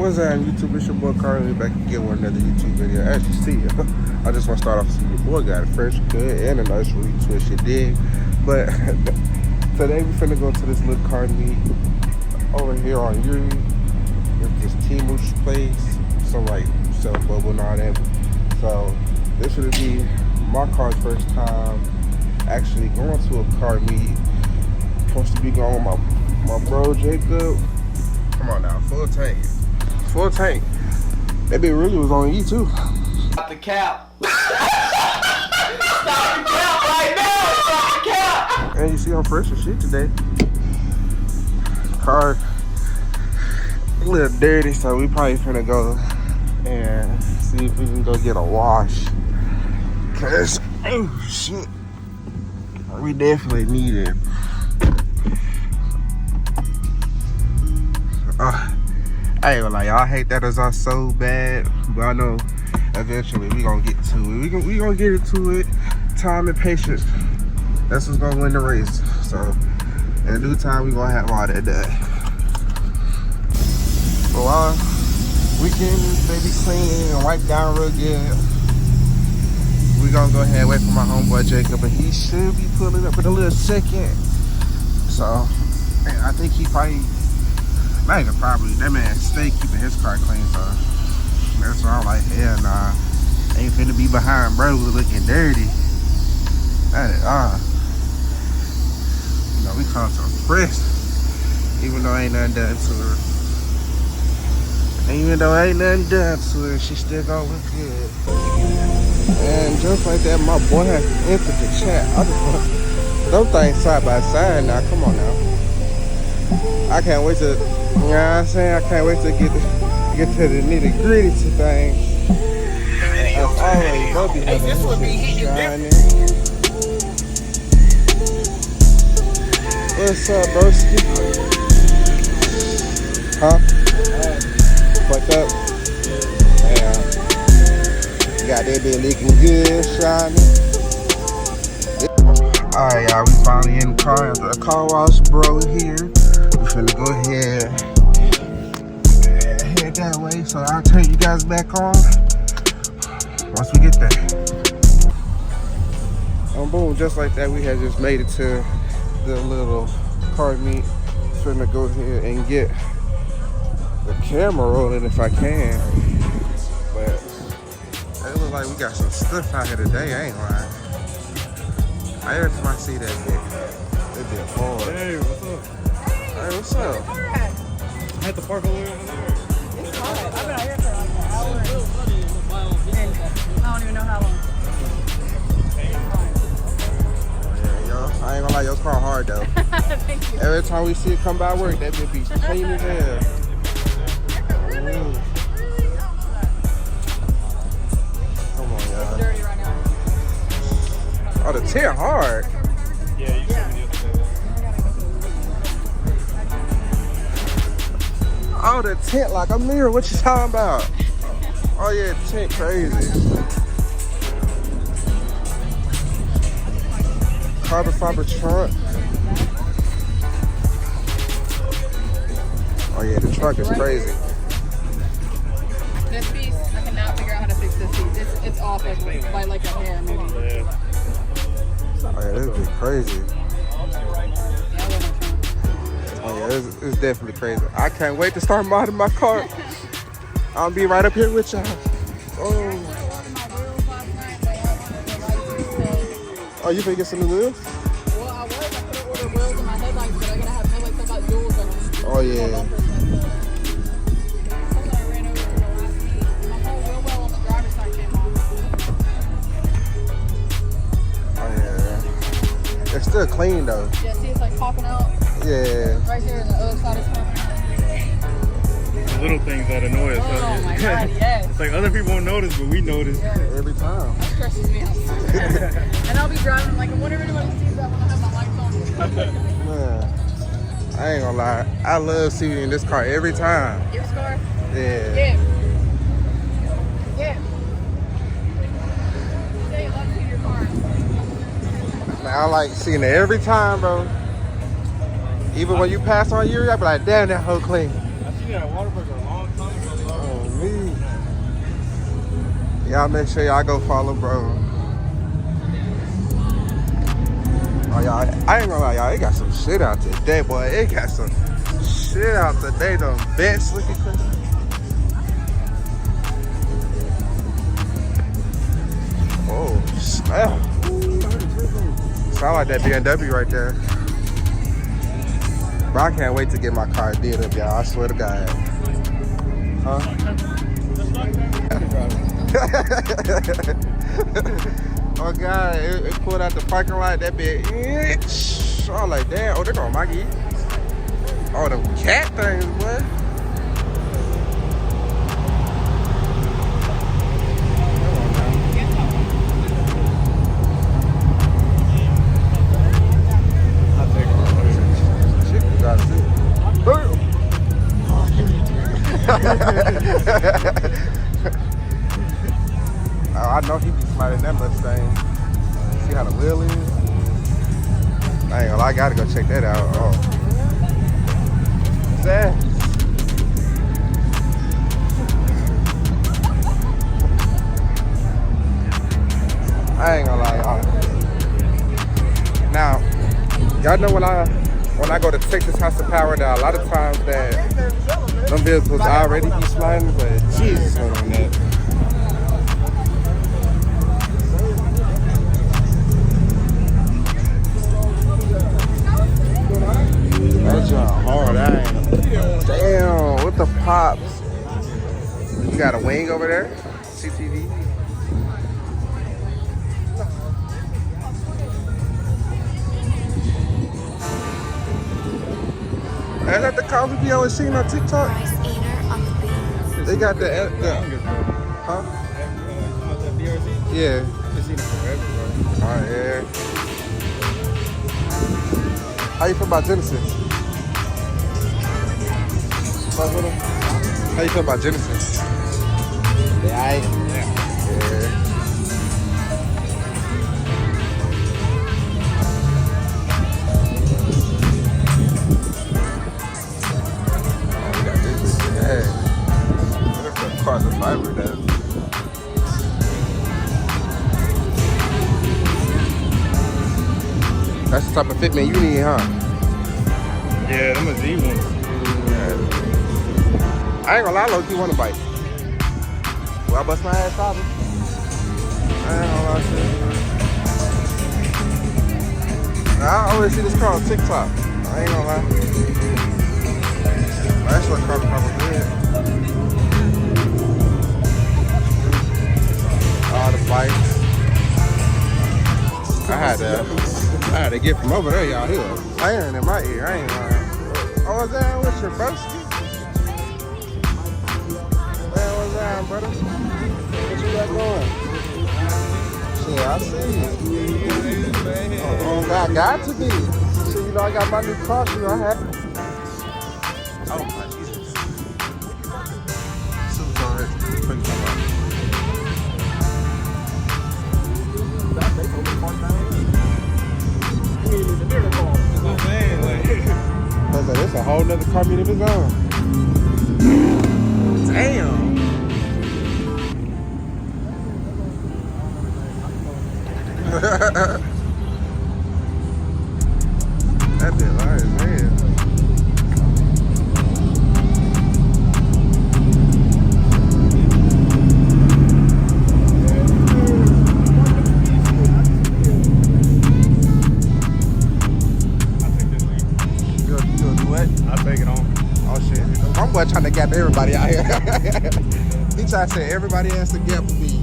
What's up, YouTube? It's your boy Carly back again with another YouTube video. As you see, I just want to start off with your boy got a fresh cut and a nice retwist, you dig? But today we finna go to this little car meet over here on Yuri. It's this Timu's place, so like selling bubble and all that. So this would be my car's first time actually going to a car meet. Supposed to be going with my bro Jacob. Come on now, full tank. Full tank. That bitch really was on E too. Stop the cap. Stop the cap right now. Stop the cap. And you see I'm fresh as shit today. Car a little dirty, so we probably finna go and see if we can go get a wash. Cause oh shit, we definitely need it. I ain't gonna lie, y'all hate that as us so bad, but I know eventually we gonna get to it. We gonna get into it. Time and patience, that's what's gonna win the race. So in due time, we gonna have all that done. So while we can baby clean and wipe down real good, we gonna go ahead and wait for my homeboy Jacob, and he should be pulling up in a little second. So man, I think he probably. Not even probably, that man stay keeping his car clean, so that's why I'm like, hell nah, ain't finna be behind bro looking dirty. That is, you know, we come so fresh, even though ain't nothing done to her. Even though ain't nothing done to her, she still gonna look good. And just like that, my boy has entered the chat. I just want those things side by side now, come on now. I can't wait to, you know what I'm saying? I can't wait to get to the nitty gritty to things. As always, Bubby has a shining. What's up, broski? Huh? What's up? Yeah. Got that bit looking good, shining. Alright, y'all, we finally in the car. The car wash bro here. We finna go ahead head that way, so I'll turn you guys back on once we get there. Boom, just like that, we had just made it to the little car meet. Finna go ahead and get the camera rolling if I can. But it looks like we got some stuff out here today, I ain't lying. Every time I see that bitch, it be hard. Hey, what's up? Hey, what's up? I had to park over there. It's hot. I've been out here for like an hour and I don't even know how long. Yeah, yo, I ain't gonna lie, your car hard though. Thank you. Every time we see it come by work, that bitch be clean as hell. Come on, y'all. It's dirty right now. Oh, the tint hard. Yeah, you told me the other day. Oh, the tint like a mirror. What you talking about? Oh yeah, the tint crazy. Carbon fiber trunk. Oh yeah, the trunk is crazy. This piece, I cannot figure out how to fix this piece. It's off by like a hair maybe. Yeah. Oh yeah, this is crazy. Oh yeah, it's definitely crazy. I can't wait to start modding my car. I'll be right up here with y'all. Oh, you finna get some new wheels? Well, I could have ordered wheels in my headlights, but I'm gonna have headlights that got jewels on them. Oh yeah. It's still clean though. Yeah, see it's like popping out. Yeah. Right here on the other side is popping out. The little things that annoy us. Oh my god, yes. It's like other people won't notice, but we notice. Yes. Every time. That stresses me out. And I'll be driving like, I wonder if anybody sees that when I have my lights on. Man, I ain't gonna lie. I love seeing in this car every time. Your scar? Yeah. Yeah. Yeah. Say you love seeing your car. Man, I like seeing it every time, bro. Even when you pass on Yuri, I be like, damn, that hoe clean. I seen that at Waterburger a long time ago. Y'all make sure y'all go follow bro. Oh y'all, I ain't gonna lie, y'all. It got some shit out today, boy. It got some shit out today. Them vents looking crazy. Oh snap! Sound like that BMW right there. Bro, I can't wait to get my car did up, y'all. I swear to God. Huh? Oh God, it pulled out the parking lot. That bit. I was like, damn. Oh, they're going Maggie. Oh, them cat things, boy. Oh, I know he be sliding that Mustang. See how the wheel is? I ain't gonna lie, I gotta go check that out. Oh. What's that? I ain't gonna lie, y'all. Now, y'all know when I go to Texas House of Power, there are a lot of times that them vehicles already be sliding, but Jesus on that. That's hard, I ain't. Damn, what the pops? You got a wing over there? CTV? Is that the car we be always seeing on TikTok? They got the huh? Yeah. Oh yeah. How you feel about Genesis? How you feel about Genesis? Yeah. Yeah. Carbon fiber does. That's the type of fitment you need, huh? Yeah, them are Z ones. I ain't gonna lie, low-key want a bike. Will I bust my ass probably? I ain't gonna lie, shit. I always see this car on TikTok. I ain't gonna lie. That's what carbon fiber good. All the bikes. I had to get from over there, y'all. He was playing in my ear. I ain't lying. Oh, what's that? What's your broski? Man, what's that, brother? What you got going? Shit, I see you. Oh, God, got to be. Shit, you know, I got my new car. You know, I had. Oh, my Jesus. Suits on it. Pretty cool. It's a whole nother car meet of his own. Damn. That bit large, man. I'm boy trying to gap everybody out here. He trying to say everybody has to gap with me.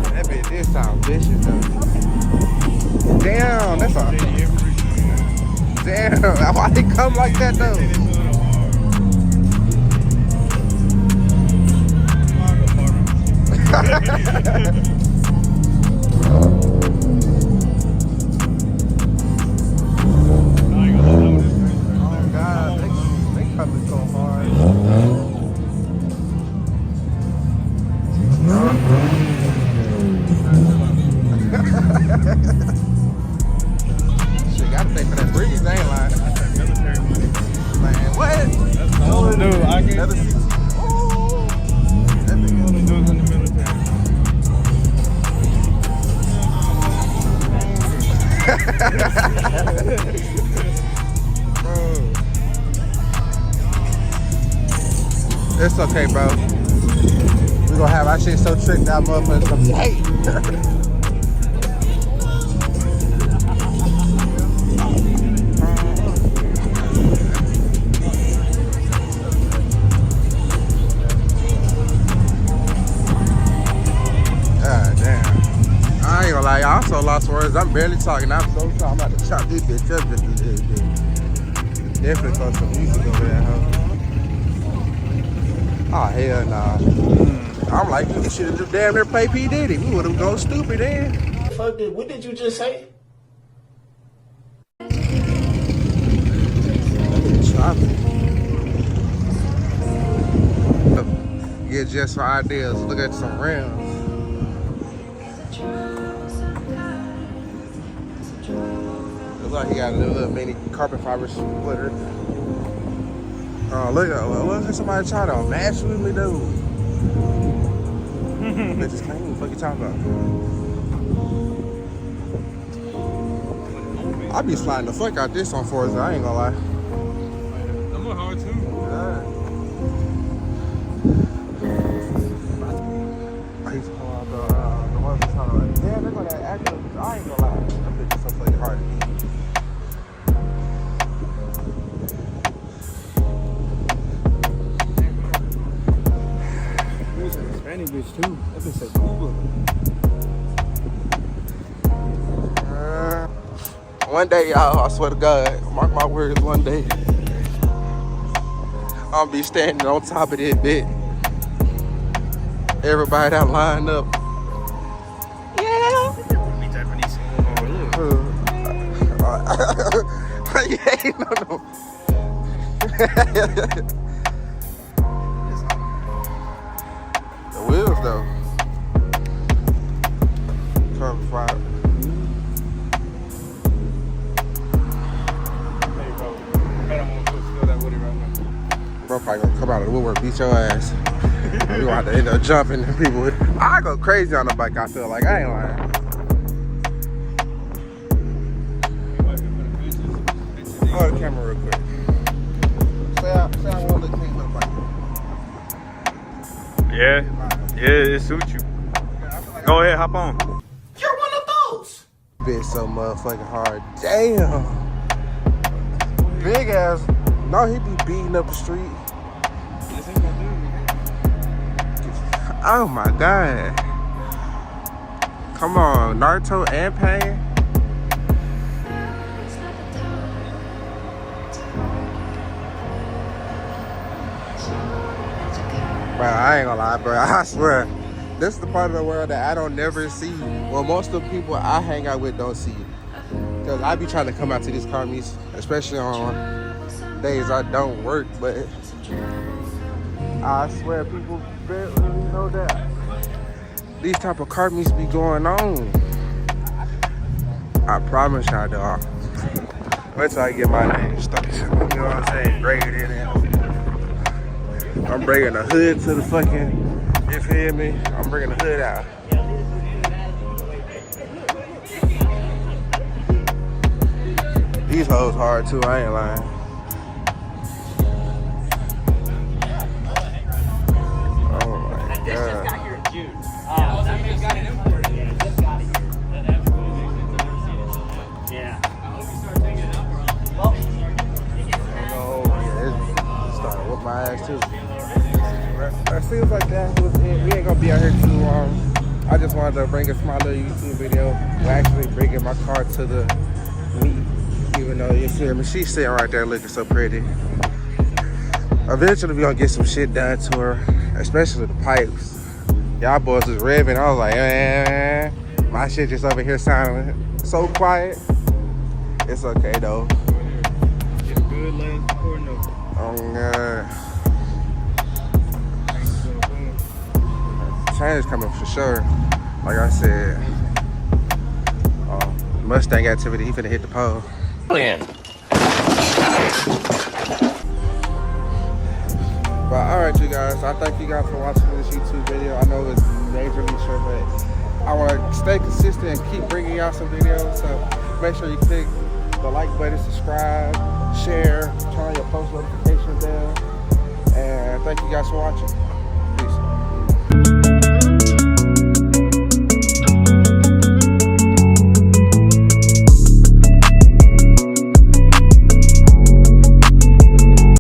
That bitch did sound vicious though. Damn, that's all. Damn, why they come like that though? Shit, gotta pay for that breeze, ain't lying. Man, what? That's all it Dude, I can't. Another CT. Oh, that Only nigga. do it in the military. Bro. It's okay, bro. We gonna have our shit so tricked out, motherfuckers gonna be hate. God damn. I ain't gonna lie, y'all. I'm so lost for words. I'm barely talking. I'm so sorry. I'm about to chop this bitch up just a little bit. Definitely throw some music over that hoe. Oh, hell nah. I'm like, you should have damn near played P. Diddy. We would have gone stupid then. What did you just say? Chopping. Get just for ideas. Look at some rims. Looks like he got a little mini carbon fiber splitter. Oh, look at what if somebody try to match with me, dude? Bitches can't even fucking talk about. I be sliding the fuck out this on Forza, I ain't gonna lie. I'm a hard too. I used to pull out the ones that's kind of like, damn, they're gonna act like, I ain't gonna lie. Them bitches so fucking hard to beat. There's a Hispanic bitch too. That bitch said Cuba. One day, y'all, I swear to God, mark my words, one day, I'll be standing on top of this bit. Everybody that lined up. Yeah. Be Japanese. Yeah, no. The wheels, though. Carbon fiber. Bro probably gonna come out of the woodwork, beat your ass. We gonna have to end up jumping and people with. I go crazy on the bike, I feel like. I ain't lying. Hold the camera real quick. Say I want to look clean with a bike. Yeah, it suits you. Go ahead, hop on. You're one of those. Bitch so motherfucking hard. Damn. Big ass. No, he be beating up the street. Oh my God. Come on, Naruto and Pain. Bro, I ain't gonna lie, bro. I swear, this is the part of the world that I don't never see. Well, most of the people I hang out with don't see it. Because I be trying to come out to these car meets, especially on days I don't work, but I swear people barely know that these type of car meets be going on. I promise y'all, dog. Wait till I get my name started. You know what I'm saying? Graded in it. I'm bringing the hood to the fucking, you feel me? I'm bringing the hood out. These hoes hard too, I ain't lying. Oh my God. This just got here in June. Oh, that just got it imported. Yeah, just got it here. Yeah. I hope you start taking it up. Well, Oh yeah, it's starting to whoop my ass too. It seems like that was it. We ain't gonna be out here too long. I just wanted to bring a small little YouTube video. We're actually bringing my car to the meet, even though you feel me, she's sitting right there looking so pretty. Eventually we gonna get some shit done to her, especially the pipes. Y'all boys was revving. I was like, my shit just over here sounding so quiet. It's okay though. It's good last recording though. Oh God. Change coming for sure. Like I said, Mustang activity, he finna hit the pole. But alright, you guys, I thank you guys for watching this YouTube video. I know it's majorly short, but I want to stay consistent and keep bringing y'all some videos. So make sure you click the like button, subscribe, share, turn on your post notification bell. And thank you guys for watching.